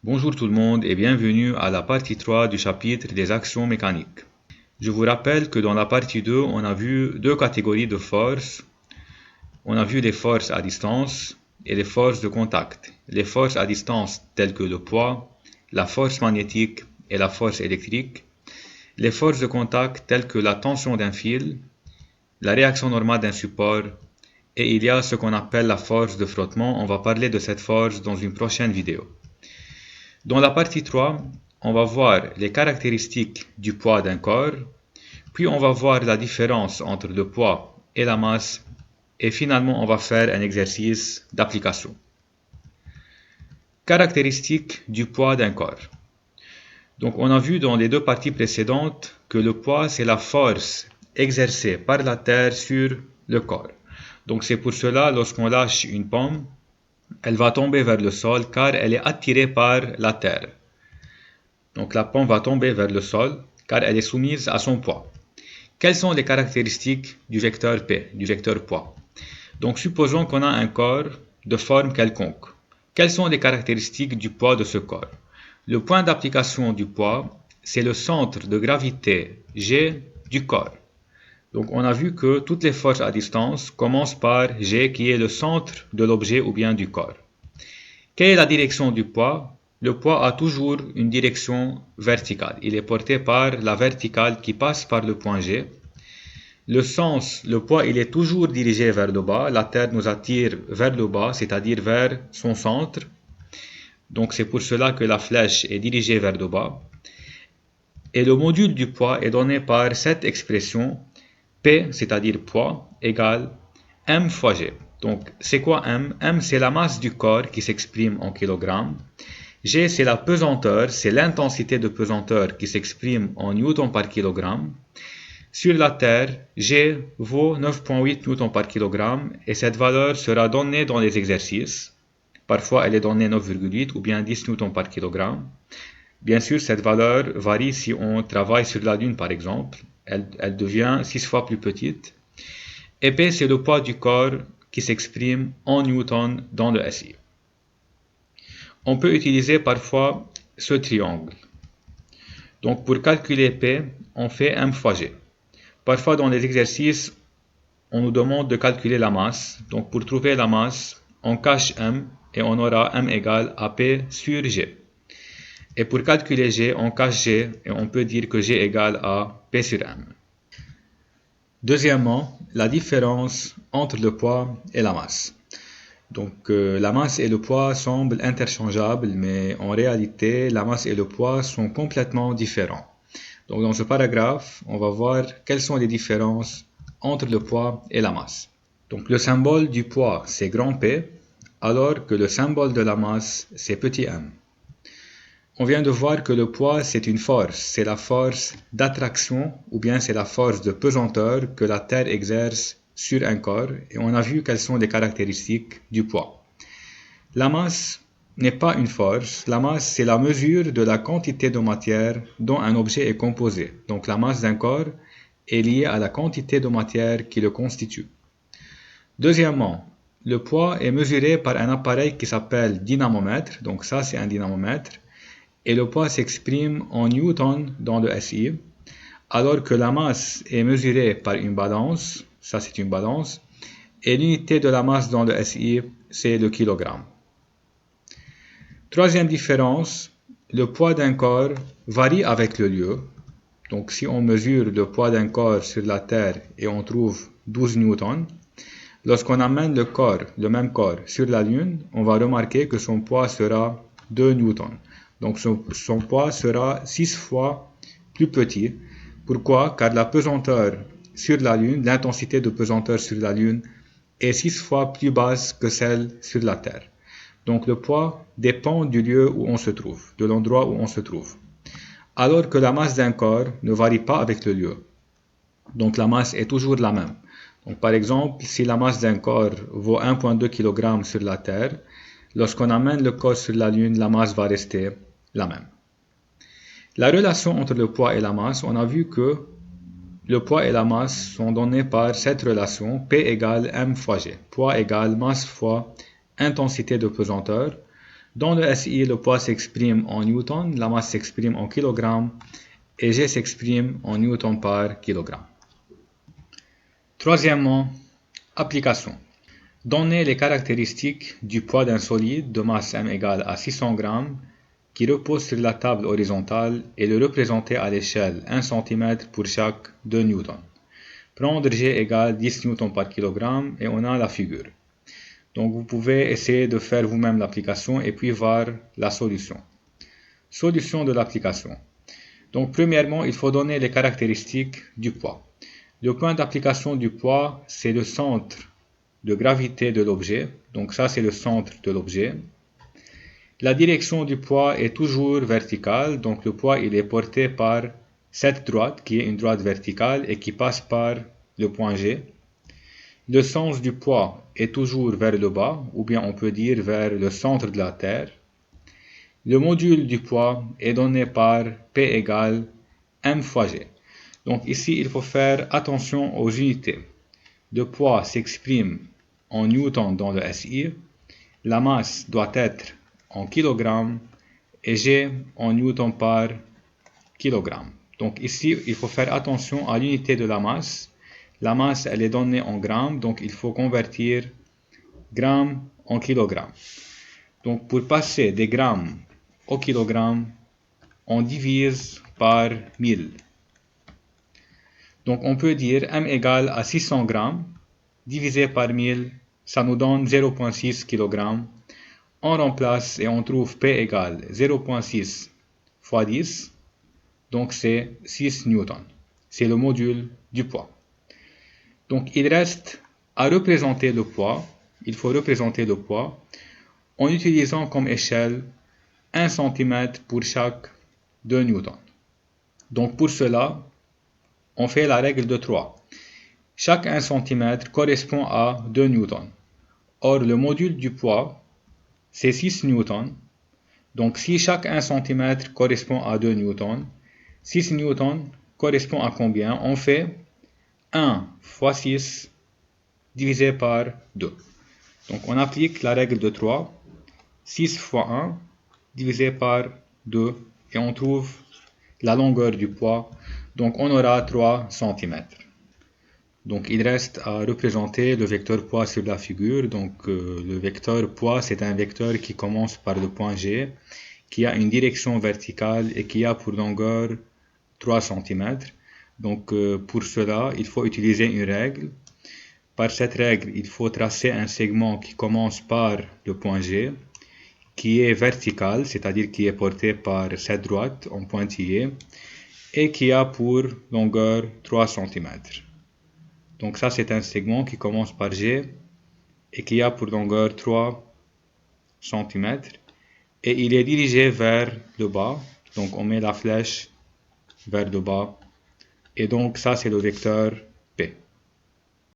Bonjour tout le monde et bienvenue à la partie 3 du chapitre des actions mécaniques. Je vous rappelle que dans la partie 2, on a vu deux catégories de forces. On a vu les forces à distance et les forces de contact. Les forces à distance telles que le poids, la force magnétique et la force électrique. Les forces de contact telles que la tension d'un fil, la réaction normale d'un support, et il y a ce qu'on appelle la force de frottement. On va parler de cette force dans une prochaine vidéo. Dans la partie 3, on va voir les caractéristiques du poids d'un corps, puis on va voir la différence entre le poids et la masse, et finalement on va faire un exercice d'application. Caractéristiques du poids d'un corps. Donc on a vu dans les deux parties précédentes que le poids c'est la force exercée par la terre sur le corps. Donc c'est pour cela lorsqu'on lâche une pomme, elle va tomber vers le sol car elle est attirée par la terre. Donc la pomme va tomber vers le sol car elle est soumise à son poids. Quelles sont les caractéristiques du vecteur P, du vecteur poids? Donc supposons qu'on a un corps de forme quelconque. Quelles sont les caractéristiques du poids de ce corps? Le point d'application du poids, c'est le centre de gravité G du corps. Donc on a vu que toutes les forces à distance commencent par G qui est le centre de l'objet ou bien du corps. Quelle est la direction du poids? Le poids a toujours une direction verticale. Il est porté par la verticale qui passe par le point G. Le poids, il est toujours dirigé vers le bas. La Terre nous attire vers le bas, c'est-à-dire vers son centre. Donc c'est pour cela que la flèche est dirigée vers le bas. Et le module du poids est donné par cette expression P, c'est-à-dire poids, égale M fois G. Donc, c'est quoi M? M, c'est la masse du corps qui s'exprime en kilogrammes. G, c'est la pesanteur, c'est l'intensité de pesanteur qui s'exprime en newton par kilogramme. Sur la Terre, G vaut 9,8 newton par kilogramme et cette valeur sera donnée dans les exercices. Parfois, elle est donnée 9,8 ou bien 10 newton par kilogramme. Bien sûr, cette valeur varie si on travaille sur la Lune, par exemple. Elle devient 6 fois plus petite. Et P, c'est le poids du corps qui s'exprime en newton dans le SI. On peut utiliser parfois ce triangle. Donc pour calculer P, on fait M fois G. Parfois dans les exercices, on nous demande de calculer la masse. Donc pour trouver la masse, on cache M et on aura M égale à P sur G. Et pour calculer G, on cache G et on peut dire que G égale à P sur M. Deuxièmement, la différence entre le poids et la masse. Donc la masse et le poids semblent interchangeables, mais en réalité, la masse et le poids sont complètement différents. Donc dans ce paragraphe, on va voir quelles sont les différences entre le poids et la masse. Donc le symbole du poids, c'est grand P, alors que le symbole de la masse, c'est petit m. On vient de voir que le poids, c'est une force. C'est la force d'attraction ou bien c'est la force de pesanteur que la Terre exerce sur un corps. Et on a vu quelles sont les caractéristiques du poids. La masse n'est pas une force. La masse, c'est la mesure de la quantité de matière dont un objet est composé. Donc la masse d'un corps est liée à la quantité de matière qui le constitue. Deuxièmement, le poids est mesuré par un appareil qui s'appelle dynamomètre. Donc ça, c'est un dynamomètre. Et le poids s'exprime en newton dans le SI, alors que la masse est mesurée par une balance, ça c'est une balance, et l'unité de la masse dans le SI, c'est le kilogramme. Troisième différence, le poids d'un corps varie avec le lieu. Donc si on mesure le poids d'un corps sur la Terre et on trouve 12 newtons, lorsqu'on amène le même corps sur la Lune, on va remarquer que son poids sera 2 newtons. Donc son poids sera 6 fois plus petit. Pourquoi? Car la pesanteur sur la Lune, l'intensité de pesanteur sur la Lune est 6 fois plus basse que celle sur la Terre. Donc le poids dépend du lieu où on se trouve, de l'endroit où on se trouve. Alors que la masse d'un corps ne varie pas avec le lieu. Donc la masse est toujours la même. Donc par exemple, si la masse d'un corps vaut 1,2 kg sur la Terre, lorsqu'on amène le corps sur la Lune, la masse va rester la même. La relation entre le poids et la masse, on a vu que le poids et la masse sont donnés par cette relation P égale M fois G. Poids égale masse fois intensité de pesanteur. Dans le SI, le poids s'exprime en newton, la masse s'exprime en kilogrammes et G s'exprime en newton par kilogramme. Troisièmement, application. Donner les caractéristiques du poids d'un solide de masse M égale à 600 grammes qui repose sur la table horizontale et le représenter à l'échelle 1 cm pour chaque 2 newtons. Prendre G égale 10 newtons par kilogramme et on a la figure. Donc vous pouvez essayer de faire vous-même l'application et puis voir la solution. Solution de l'application. Donc premièrement, il faut donner les caractéristiques du poids. Le point d'application du poids, c'est le centre de gravité de l'objet. Donc ça, c'est le centre de l'objet. La direction du poids est toujours verticale. Donc le poids, il est porté par cette droite, qui est une droite verticale et qui passe par le point G. Le sens du poids est toujours vers le bas, ou bien on peut dire vers le centre de la Terre. Le module du poids est donné par P égale M fois G. Donc ici, il faut faire attention aux unités. Le poids s'exprime en newton dans le SI. La masse doit être en kilogrammes et G en newton par kilogramme. Donc ici, il faut faire attention à l'unité de la masse. La masse, elle est donnée en grammes, donc il faut convertir grammes en kilogrammes. Donc pour passer des grammes au kilogramme, on divise par 1000. Donc on peut dire M égale à 600 grammes, divisé par 1000, ça nous donne 0,6 kg. On remplace et on trouve P égale 0,6 fois 10, donc c'est 6 newtons. C'est le module du poids. Donc il reste à représenter le poids, il faut représenter le poids en utilisant comme échelle 1 cm pour chaque 2 newtons. Donc pour cela, on fait la règle de 3. Chaque 1 cm correspond à 2 newtons. Or, le module du poids, c'est 6 newtons. Donc si chaque 1 cm correspond à 2 newtons, 6 newtons correspond à combien? On fait 1 fois 6 divisé par 2. Donc on applique la règle de 3. 6 fois 1 divisé par 2 et on trouve la longueur du poids. Donc on aura 3 cm. Donc il reste à représenter le vecteur poids sur la figure. Donc le vecteur poids, c'est un vecteur qui commence par le point G, qui a une direction verticale et qui a pour longueur 3 cm. Donc pour cela, il faut utiliser une règle. Par cette règle, il faut tracer un segment qui commence par le point G, qui est vertical, c'est-à-dire qui est porté par cette droite en pointillé, et qui a pour longueur 3 cm. Donc ça, c'est un segment qui commence par G et qui a pour longueur 3 cm. Et il est dirigé vers le bas. Donc on met la flèche vers le bas. Et donc ça, c'est le vecteur P.